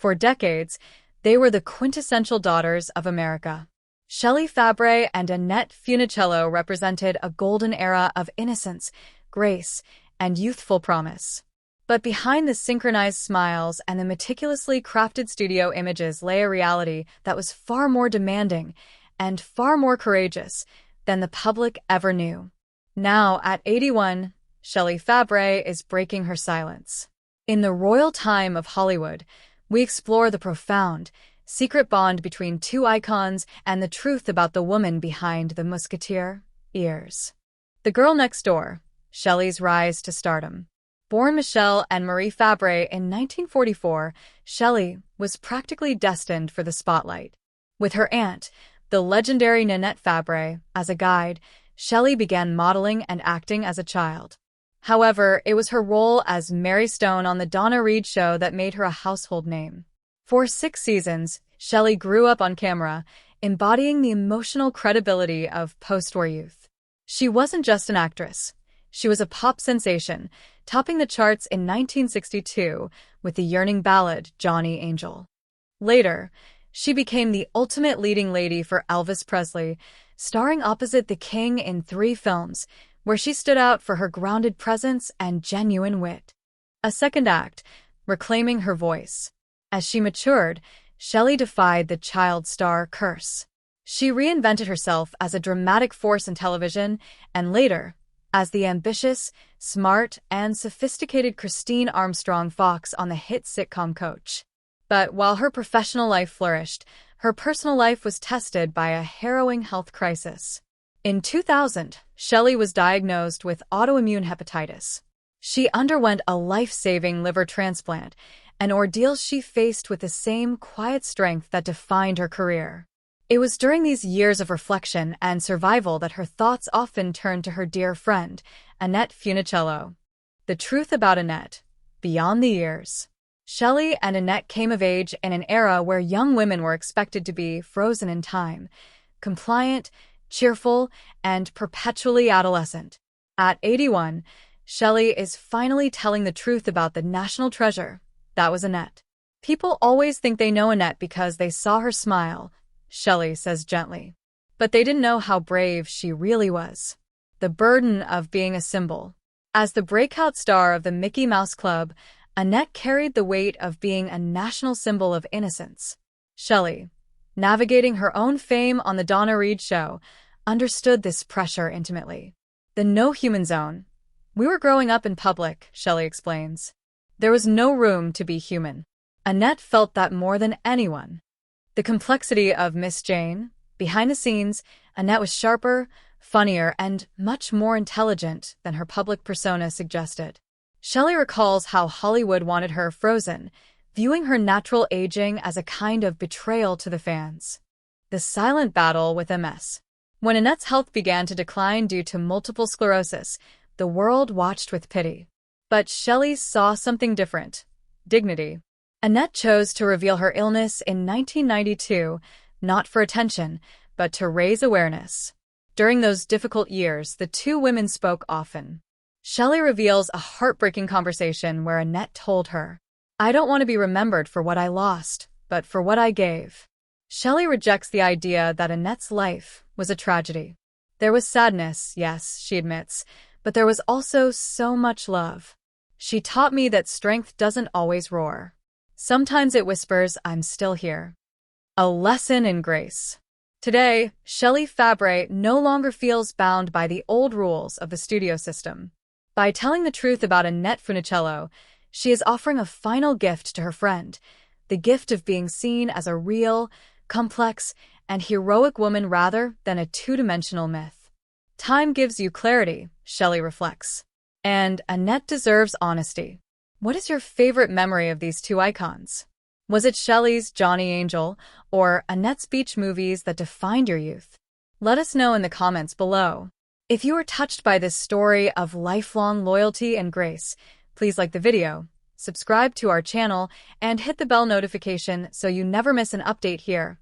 For decades, they were the quintessential daughters of America. Shelley Fabares and Annette Funicello represented a golden era of innocence, grace, and youthful promise. But behind the synchronized smiles and the meticulously crafted studio images lay a reality that was far more demanding and far more courageous than the public ever knew. Now, at 81, Shelley Fabares is breaking her silence. In the royal time of Hollywood, we explore the profound, secret bond between two icons and the truth about the woman behind the musketeer ears. The Girl Next Door, Shelley's rise to stardom. Born Michelle and Marie Fabares in 1944, Shelley was practically destined for the spotlight. With her aunt, the legendary Annette Funicello, as a guide, Shelley began modeling and acting as a child. However, it was her role as Mary Stone on The Donna Reed Show that made her a household name. For 6 seasons, Shelley grew up on camera, embodying the emotional credibility of post-war youth. She wasn't just an actress. She was a pop sensation, topping the charts in 1962 with the yearning ballad Johnny Angel. Later, she became the ultimate leading lady for Elvis Presley, starring opposite the King in 3 films, where she stood out for her grounded presence and genuine wit. A second act, reclaiming her voice. As she matured, Shelley defied the child star curse. She reinvented herself as a dramatic force in television, and later, as the ambitious, smart, and sophisticated Christine Armstrong Fox on the hit sitcom Coach. But while her professional life flourished, her personal life was tested by a harrowing health crisis. In 2000, Shelley was diagnosed with autoimmune hepatitis. She underwent a life-saving liver transplant, an ordeal she faced with the same quiet strength that defined her career. It was during these years of reflection and survival that her thoughts often turned to her dear friend, Annette Funicello. The truth about Annette, beyond the years. Shelley and Annette came of age in an era where young women were expected to be frozen in time, compliant, cheerful, and perpetually adolescent. At 81, Shelley is finally telling the truth about the national treasure that was Annette. People always think they know Annette because they saw her smile, Shelley says gently. But they didn't know how brave she really was. The burden of being a symbol. As the breakout star of the Mickey Mouse Club, Annette carried the weight of being a national symbol of innocence. Shelley, navigating her own fame on The Donna Reed Show, understood this pressure intimately. The no-human zone. We were growing up in public, Shelley explains. There was no room to be human. Annette felt that more than anyone. The complexity of Miss Jane. Behind the scenes, Annette was sharper, funnier, and much more intelligent than her public persona suggested. Shelley recalls how Hollywood wanted her frozen, viewing her natural aging as a kind of betrayal to the fans. The silent battle with MS. When Annette's health began to decline due to multiple sclerosis, the world watched with pity. But Shelley saw something different. Dignity. Annette chose to reveal her illness in 1992, not for attention, but to raise awareness. During those difficult years, the two women spoke often. Shelley reveals a heartbreaking conversation where Annette told her, "I don't want to be remembered for what I lost, but for what I gave." Shelley rejects the idea that Annette's life was a tragedy. There was sadness, yes, she admits, but there was also so much love. She taught me that strength doesn't always roar. Sometimes it whispers, "I'm still here." A lesson in grace. Today, Shelley Fabares no longer feels bound by the old rules of the studio system. By telling the truth about Annette Funicello, she is offering a final gift to her friend, the gift of being seen as a real, complex, and heroic woman rather than a two-dimensional myth. Time gives you clarity, Shelley reflects. And Annette deserves honesty. What is your favorite memory of these two icons? Was it Shelley's Johnny Angel or Annette's beach movies that defined your youth? Let us know in the comments below. If you were touched by this story of lifelong loyalty and grace, please like the video, subscribe to our channel, and hit the bell notification so you never miss an update here.